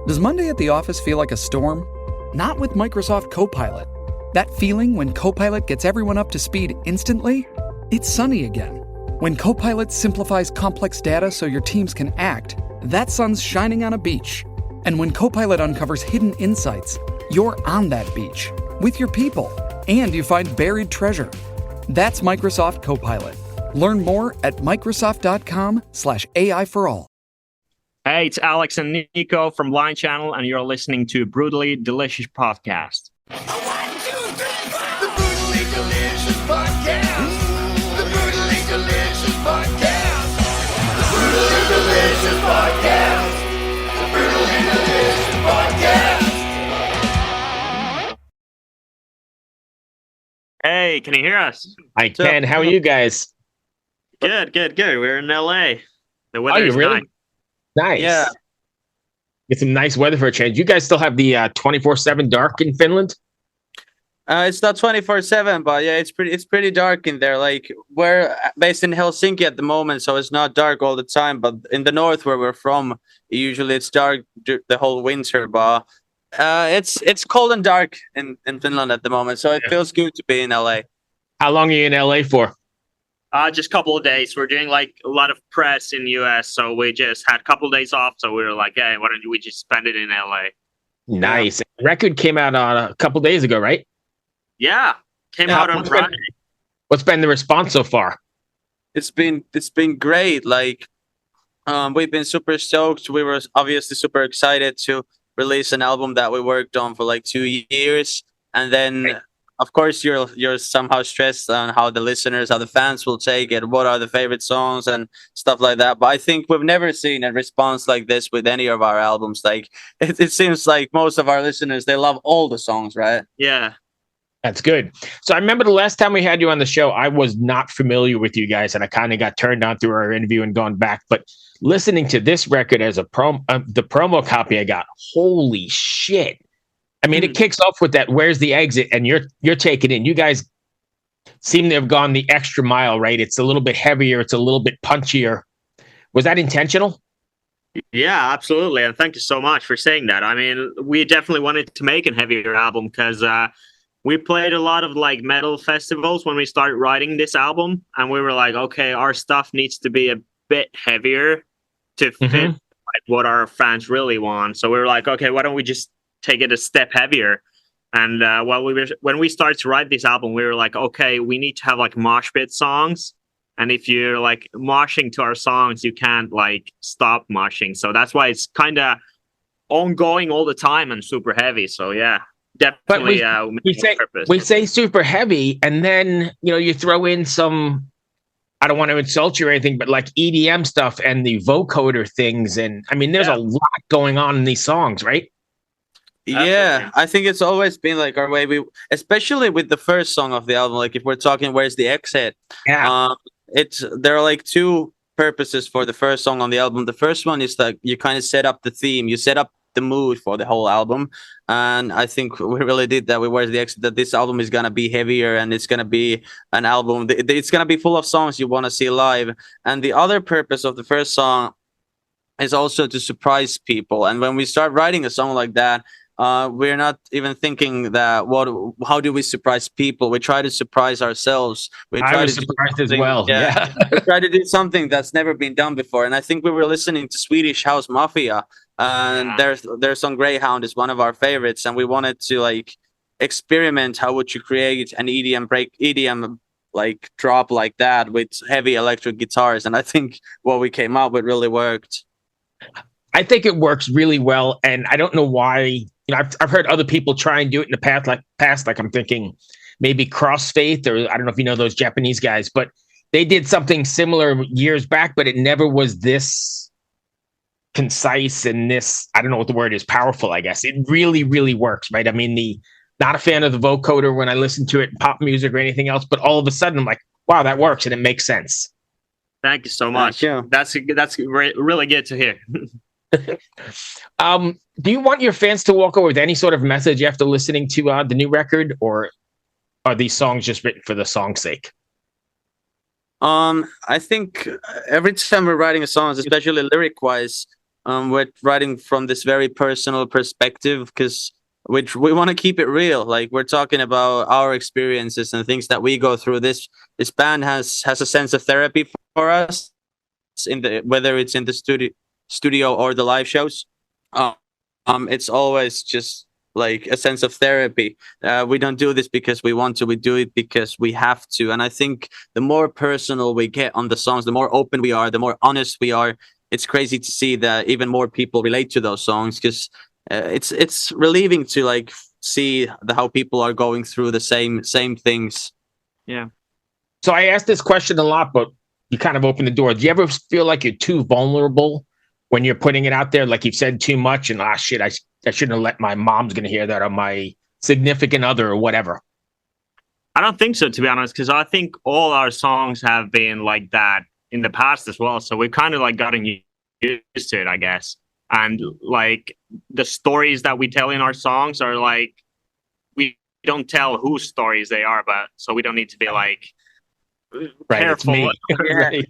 Does Monday at the office feel like a storm? Not with Microsoft Copilot. That feeling when Copilot gets everyone up to speed instantly? It's sunny again. When Copilot simplifies complex data so your teams can act, that sun's shining on a beach. And when Copilot uncovers hidden insights, you're on that beach with your people, and you find buried treasure. That's Microsoft Copilot. Learn more at Microsoft.com/AI for all. Hey, it's Alex and Niko from Line Channel, and you're listening to Brutally Delicious Podcast. 1, 2, 3, 4. The Brutally Delicious Podcast. The Brutally Delicious Podcast. The Brutally Delicious Podcast. The Brutally Delicious Podcast. Hey, can you hear us? I can. How are you guys? Good. We're in LA. The weather is really? nice. Nice. Yeah. Get some nice weather for a change. You guys still have the 24/7 dark in Finland? It's not 24/7, but yeah, it's pretty dark in there. Like, we're based in Helsinki at the moment, so it's not dark all the time. But in the north, where we're from, usually it's dark the whole winter. But it's cold and dark in Finland at the moment, so it feels good to be in LA. How long are you in LA for? Just a couple of days. We're doing like a lot of press in US, so we just had a couple of days off. So we were like, hey, why don't we just spend it in LA? Nice. The record came out a couple days ago, right? Yeah, came out on Friday. What's been the response so far? It's been great. Like, we've been super stoked. We were obviously super excited to release an album that we worked on for like 2 years, and then of course you're somehow stressed on how the listeners, how the fans will take it, what are the favorite songs and stuff like that. But I think we've never seen a response like this with any of our albums. Like, it seems like most of our listeners, they love all the songs, right? Yeah. That's good. So I remember the last time we had you on the show, I was not familiar with you guys, and I kind of got turned on through our interview and gone back. But listening to this record as the promo copy I got, holy shit! I mean, it kicks off with that "Where's the exit?" and you're taking in. You guys seem to have gone the extra mile, right? It's a little bit heavier, it's a little bit punchier. Was that intentional? Yeah, absolutely, and thank you so much for saying that. I mean, we definitely wanted to make a heavier album because we played a lot of like metal festivals when we started writing this album, and we were like, okay, our stuff needs to be a bit heavier to fit like what our fans really want. So we were like, okay, why don't we just take it a step heavier? And when we started to write this album, we were like, okay, we need to have like mosh pit songs. And if you're like moshing to our songs, you can't like stop moshing. So that's why it's kind of ongoing all the time and super heavy. So yeah. Definitely, but we say super heavy, and then you throw in some. I don't want to insult you or anything, but like EDM stuff and the vocoder things, and I mean, there's a lot going on in these songs, right? Yeah, I think it's always been like our way. Especially with the first song of the album, like if we're talking "Where's the Exit?" Yeah, there are like two purposes for the first song on the album. The first one is that you kind of set up the theme, you set up the mood for the whole album, and I think we really did that with "Where's the Exit?" That this album is gonna be heavier, and it's gonna be an album. It's gonna be full of songs you want to see live. And the other purpose of the first song is also to surprise people. And when we start writing a song like that, we're not even thinking that how do we surprise people? We try to surprise ourselves. I was surprised as well. Yeah. We try to do something that's never been done before. And I think we were listening to Swedish House Mafia, and their song Greyhound is one of our favorites, and we wanted to like experiment how would you create an EDM like drop like that with heavy electric guitars, and I think what we came up with really worked. I think it works really well, and I don't know why. I've heard other people try and do it in the past. Like I'm thinking maybe Crossfaith, or I don't know if you know those Japanese guys, but they did something similar years back, but it never was this concise and this, I don't know what the word is, powerful, I guess. It really, really works, right? I mean, not a fan of the vocoder when I listen to it in pop music or anything else, but all of a sudden I'm like, wow, that works and it makes sense. Thank you so much. That's really good to hear. Do you want your fans to walk away with any sort of message after listening to the new record, or are these songs just written for the song's sake? I think every time we're writing a song, especially lyric-wise, We're writing from this very personal perspective because we want to keep it real. Like we're talking about our experiences and things that we go through. This band has a sense of therapy for us in the whether it's in the studio or the live shows. It's always just like a sense of therapy. We don't do this because we want to. We do it because we have to. And I think the more personal we get on the songs, the more open we are, the more honest we are. It's crazy to see that even more people relate to those songs because it's relieving to like see how people are going through the same things. Yeah. So I asked this question a lot, but you kind of opened the door. Do you ever feel like you're too vulnerable when you're putting it out there? Like you've said too much and shit, I shouldn't have let my mom's going to hear that or my significant other or whatever. I don't think so, to be honest, because I think all our songs have been like that in the past as well. So we've kind of like gotten used to it, I guess. And like the stories that we tell in our songs are like, we don't tell whose stories they are, but so we don't need to be like careful. Yeah,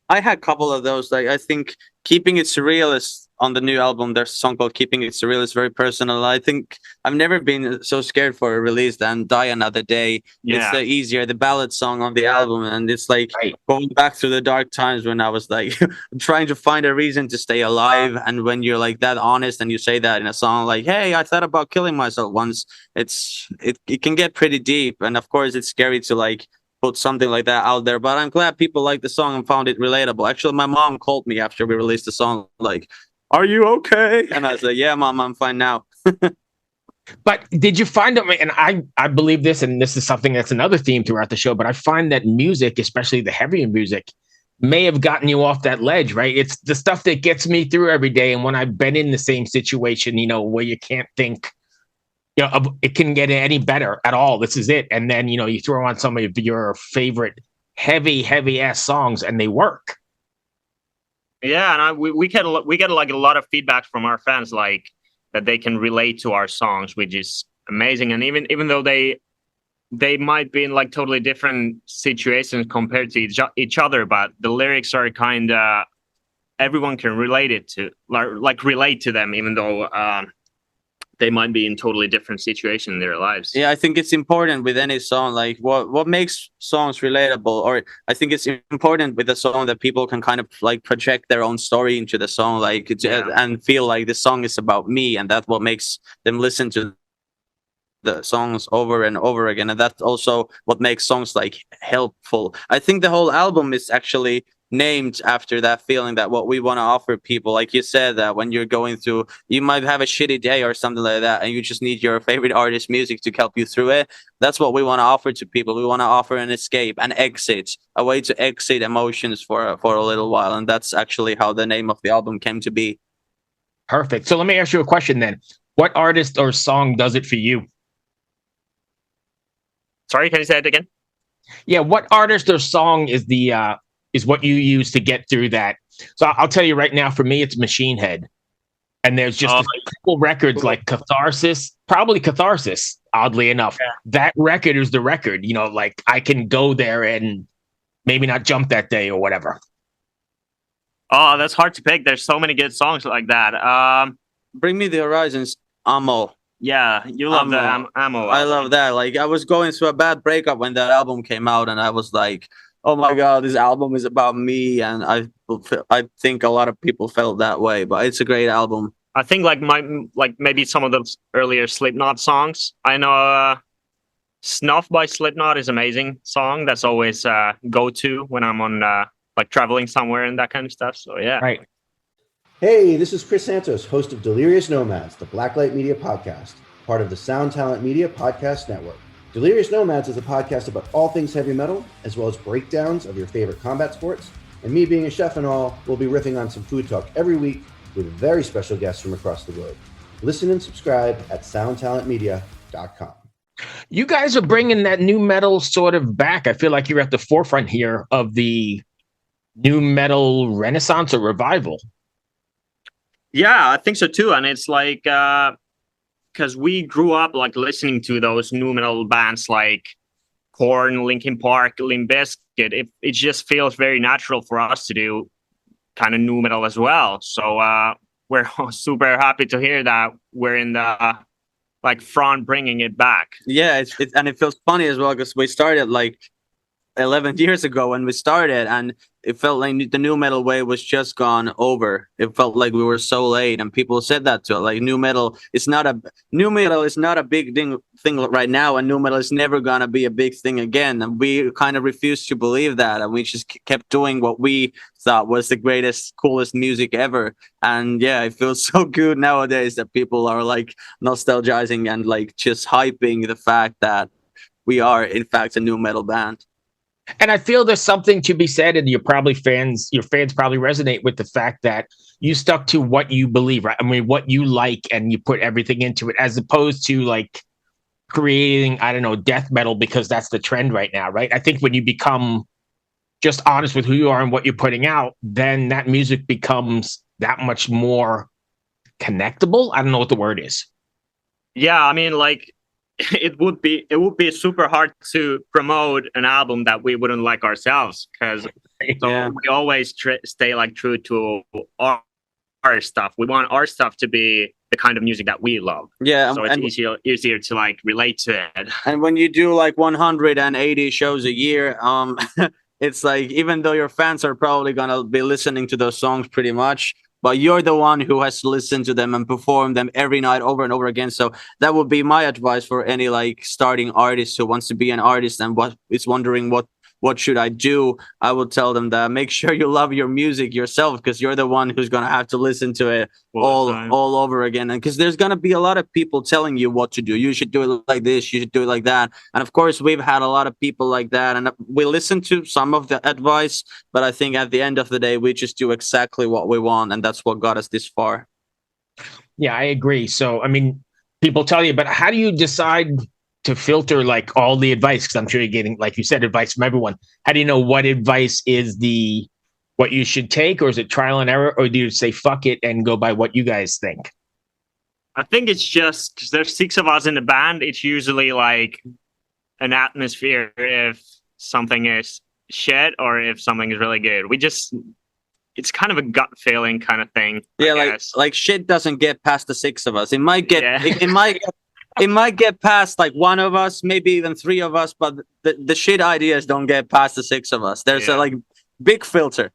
I had a couple of those. Like I think Keeping It Surreal is on the new album. There's a song called Keeping It Surreal. It's very personal. I think I've never been so scared for a release than Die Another Day. Yeah. It's the easier, the ballad song on the album. And it's like going back through the dark times when I was like trying to find a reason to stay alive. And when you're like that honest and you say that in a song like, hey, I thought about killing myself once, it can get pretty deep. And of course it's scary to like put something like that out there, but I'm glad people liked the song and found it relatable. Actually, my mom called me after we released the song like, are you okay? And I was like, yeah, Mom, I'm fine now. But did you find that, and I believe this, and this is something that's another theme throughout the show, but I find that music, especially the heavier music, may have gotten you off that ledge, right? It's the stuff that gets me through every day. And when I've been in the same situation, where you can't think, it can get any better at all. This is it. And then, you throw on some of your favorite heavy ass songs and they work. Yeah. And we get like a lot of feedback from our fans, like that they can relate to our songs, which is amazing. And even though they might be in like totally different situations compared to each other, but the lyrics are kind of, everyone can relate to them, even though, they might be in totally different situation in their lives. Yeah, I think it's important with any song, like what makes songs relatable, or I think it's important with a song that people can kind of like project their own story into the song, like and feel like the song is about me, and that's what makes them listen to the songs over and over again. And that's also what makes songs like helpful. I think the whole album is actually named after that feeling, that what we want to offer people. Like you said, that when you're going through, you might have a shitty day or something like that, and you just need your favorite artist's music to help you through it. That's what we want to offer to people. We want to offer an escape, an exit, a way to exit emotions for a little while. And that's actually how the name of the album came to be. Perfect. So let me ask you a question then. What artist or song does it for you? Sorry, can you say it again? Yeah, what artist or song is is what you use to get through that? So I'll tell you right now, for me, it's Machine Head. And there's just a couple records like Catharsis, probably Catharsis, oddly enough. Yeah. That record is the record, like I can go there and maybe not jump that day or whatever. Oh, that's hard to pick. There's so many good songs like that. Bring Me the Horizons, Ammo. Yeah, you love the Ammo. I love that. Like I was going through a bad breakup when that album came out, and I was like, oh my God, this album is about me. And I think a lot of people felt that way, but it's a great album. I think maybe some of those earlier Slipknot songs. I know Snuff by Slipknot is amazing song. That's always go-to when I'm on like traveling somewhere and that kind of stuff. So yeah. Right. Hey, this is Chris Santos, host of Delirious Nomads, the Blacklight Media podcast, part of the Sound Talent Media Podcast Network. Delirious Nomads is a podcast about all things heavy metal, as well as breakdowns of your favorite combat sports. And me being a chef and all, we'll be riffing on some food talk every week with very special guests from across the globe. Listen and subscribe at soundtalentmedia.com. You guys are bringing that new metal sort of back. I feel like you're at the forefront here of the new metal renaissance or revival. Yeah, I think so too. And it's like, because we grew up like listening to those new metal bands like Korn, Linkin Park, Limp Bizkit. It just feels very natural for us to do kind of new metal as well. So we're super happy to hear that we're in the like front bringing it back. Yeah, and it feels funny as well because we started like 11 years ago when we started, and it felt like the new metal wave was just gone over. It felt like we were so late, and people said that to it. Like new metal is not a big thing right now, and new metal is never gonna be a big thing again. And we kind of refused to believe that, and we just kept doing what we thought was the greatest, coolest music ever. And yeah, it feels so good nowadays that people are like nostalgizing and like just hyping the fact that we are in fact a new metal band. And I feel there's something to be said, and your fans probably resonate with the fact that you stuck to what you believe, right? I mean, what you like, and you put everything into it, as opposed to like creating, I don't know, death metal because that's the trend right now, right? I think when you become just honest with who you are and what you're putting out, then that music becomes that much more connectable. I don't know what the word is. Yeah, I mean, like it would be super hard to promote an album that we wouldn't like ourselves, because Yeah. we always stay like true to our stuff. We want our stuff to be the kind of music that we love. Yeah, So it's easier to like relate to it. and when you do like 180 shows a year, it's like even though your fans are probably gonna be listening to those songs pretty much, but you're the one who has to listen to them and perform them every night over and over again. So that would be my advice for any like starting artist who wants to be an artist and what is wondering what should I do. I would tell them that make sure you love your music yourself, because you're the one who's gonna have to listen to it all over again. And because there's gonna be a lot of people telling you what to do. You should do it like this, you should do it like that. And of course, we've had a lot of people like that, and we listen to some of the advice, but I think at the end of the day, we just do exactly what we want, and that's what got us this far. Yeah, I agree. So, I mean, people tell you, but how do you decide to filter like all the advice? Because I'm sure you're getting, like you said, advice from everyone. How do you know what advice is what you should take, or is it trial and error, or do you say fuck it and go by what you guys think? I think it's just because there's 6 of us in the band. It's usually like an atmosphere if something is shit or if something is really good. It's kind of a gut feeling kind of thing. Yeah, like shit doesn't get past the 6 of us. It might get it might get past like 1 of us, maybe even 3 of us, but the shit ideas don't get past the 6 of us. There's a like big filter.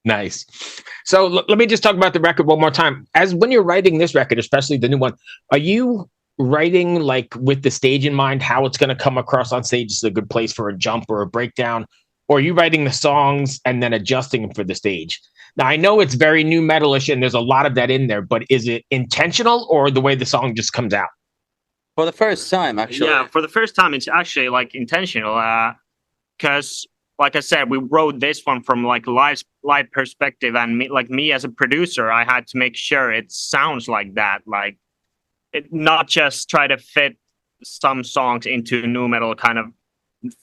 Nice. So let me just talk about the record one more time. As when you're writing this record, especially the new one, are you writing like with the stage in mind, how it's going to come across on stage is a good place for a jump or a breakdown? Or are you writing the songs and then adjusting them for the stage? Now, I know it's very new metalish and there's a lot of that in there, but is it intentional or the way the song just comes out? For the first time, actually. Yeah, for the first time, it's actually like intentional. Because, like I said, we wrote this one from like live perspective, and me as a producer, I had to make sure it sounds like that, like it not just try to fit some songs into a new metal kind of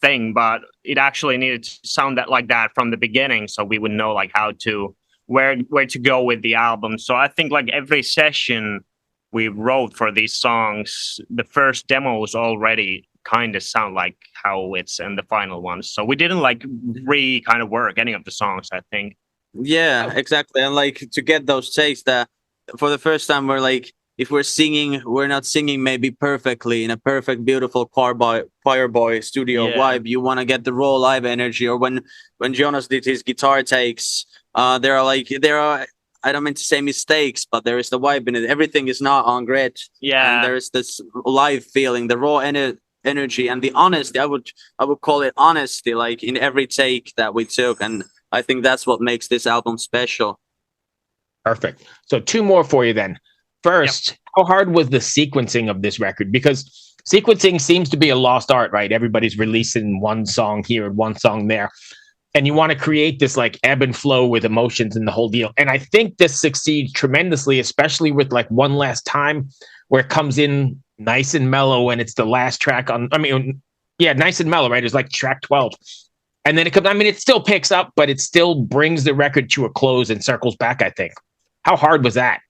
thing, but it actually needed to sound like that from the beginning, so we would know like how to where to go with the album. So I think like every session we wrote for these songs, the first demos already kind of sound like how it's in the final ones. So we didn't like kind of work any of the songs, I think. Yeah, exactly. And like to get those takes that for the first time, we're like, if we're singing, we're not singing maybe perfectly in a perfect, beautiful choir boy studio vibe. You want to get the raw live energy. Or when Jonas did his guitar takes, there are I don't mean to say mistakes, but there is the vibe in it. Everything is not on grid. Yeah, and there is this live feeling, the raw energy, and the honesty. I would call it honesty, like in every take that we took, and I think that's what makes this album special. Perfect. So 2 more for you then. First, How hard was the sequencing of this record? Because sequencing seems to be a lost art, right? Everybody's releasing one song here and one song there. And you want to create this like ebb and flow with emotions and the whole deal. And I think this succeeds tremendously, especially with like One Last Time, where it comes in nice and mellow and it's the last track nice and mellow, right? It's like track 12. And then it still picks up, but it still brings the record to a close and circles back, I think. How hard was that?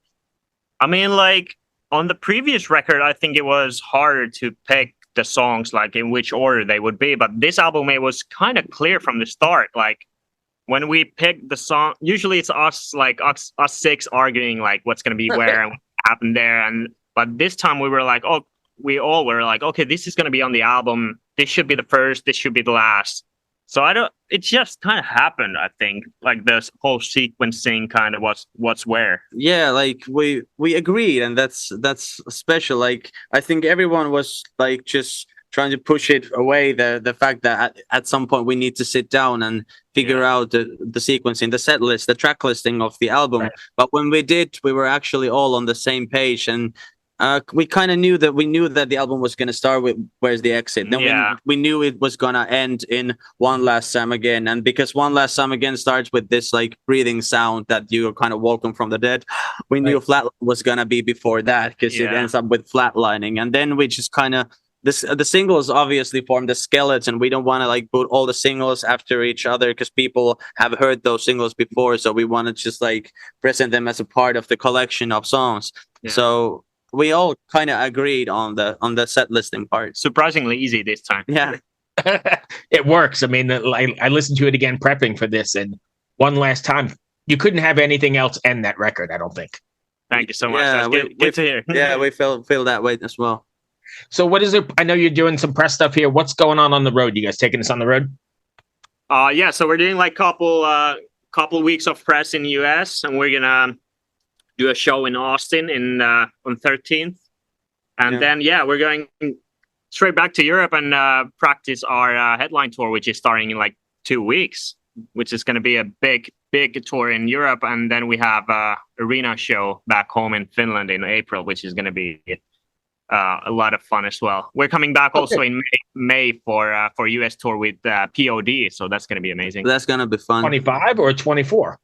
I mean, like on the previous record, I think it was harder to pick the songs like in which order they would be, but this album, it was kind of clear from the start. Like when we pick the song, usually it's us us six arguing like what's gonna be where and what happened there. But this time we all were like, okay, this is gonna be on the album. This should be the first. This should be the last. So it just kind of happened. I think like this whole sequencing kind of what's where. Yeah, like we agreed, and that's special. Like I think everyone was like just trying to push it away, the fact that at some point we need to sit down and figure out the sequencing, the set list, the track listing of the album. Right. But when we did, we were actually all on the same page, and we kind of knew that the album was going to start with Where's the Exit. Then we knew it was going to end in One Last Time Again. And because One Last Time Again starts with this like breathing sound that you are kind of woken from the dead, we knew Flatline was going to be before that, because it ends up with Flatlining. And then we just kind of, the singles obviously form the skeleton. We don't want to like put all the singles after each other because people have heard those singles before. So we want to just like present them as a part of the collection of songs. Yeah. So we all kind of agreed on the set listing part. Surprisingly easy this time. Yeah. It works. I mean, I listened to it again prepping for this, and one last time, you couldn't have anything else end that record, I don't think. Thank you so much. Yeah, good to hear. Yeah, we feel that way as well. So what is it? I know you're doing some press stuff here. What's going on the road? You guys taking us on the road? Yeah, so we're doing like couple weeks of press in the US, and we're gonna do a show in Austin on 13th, and then we're going straight back to Europe and practice our headline tour, which is starting in like 2 weeks, which is going to be a big tour in Europe. And then we have a arena show back home in Finland in April, which is going to be a lot of fun as well. We're coming back also in May for US tour with POD, so that's going to be amazing. That's going to be fun. 25 or 24?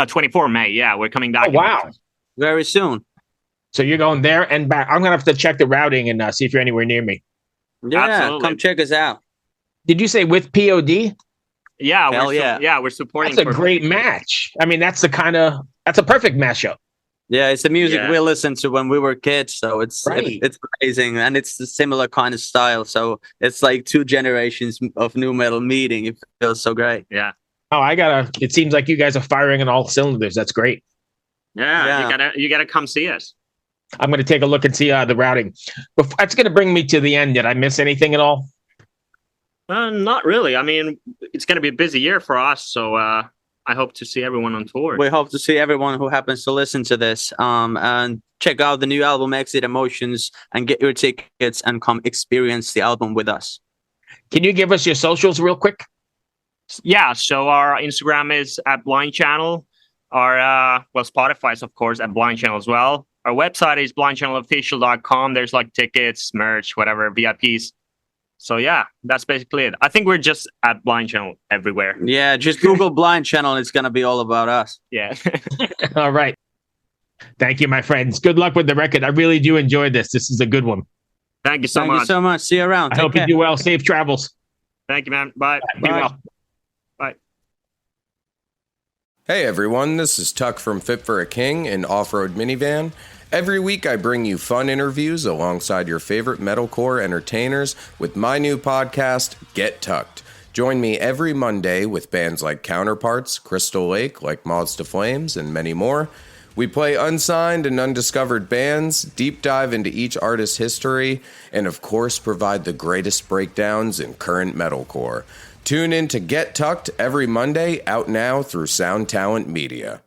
24 May. Yeah, we're coming back. Oh, wow. Very soon. So you're going there and back. I'm going to have to check the routing and see if you're anywhere near me. Yeah, absolutely. Come check us out. Did you say with POD? Yeah, we're supporting. That's a great match. I mean, that's a perfect mashup. Yeah, it's the music we listened to when we were kids, so it's amazing, and it's a similar kind of style. So it's like two generations of nu metal meeting. It feels so great. Yeah. Oh, it seems like you guys are firing on all cylinders. That's great. Yeah. You gotta come see us. I'm going to take a look and see the routing. That's going to bring me to the end. Did I miss anything at all? Not really. I mean, it's going to be a busy year for us, so I hope to see everyone on tour. We hope to see everyone who happens to listen to this, and check out the new album Exit Emotions, and get your tickets and come experience the album with us. Can you give us your socials real quick? Yeah, so our Instagram is at Blind Channel. Our Spotify is of course at Blind Channel as well. Our website is blindchannelofficial.com. There's like tickets, merch, whatever, VIPs. So yeah, that's basically it. I think we're just at Blind Channel everywhere. Yeah, just Google Blind Channel. It's going to be all about us. Yeah. All right. Thank you, my friends. Good luck with the record. I really do enjoy this. This is a good one. Thank you so much. Thank you so much. See you around. I hope you do well. Safe travels. Thank you, man. Bye. Be well. Bye. Hey everyone, this is Tuck from Fit for a King, an off-road minivan. Every week I bring you fun interviews alongside your favorite metalcore entertainers with my new podcast, Get Tucked. Join me every Monday with bands like Counterparts, Crystal Lake, like Moths to Flames, and many more. We play unsigned and undiscovered bands, deep dive into each artist's history, and of course provide the greatest breakdowns in current metalcore. Tune in to Get Tucked every Monday, out now through Sound Talent Media.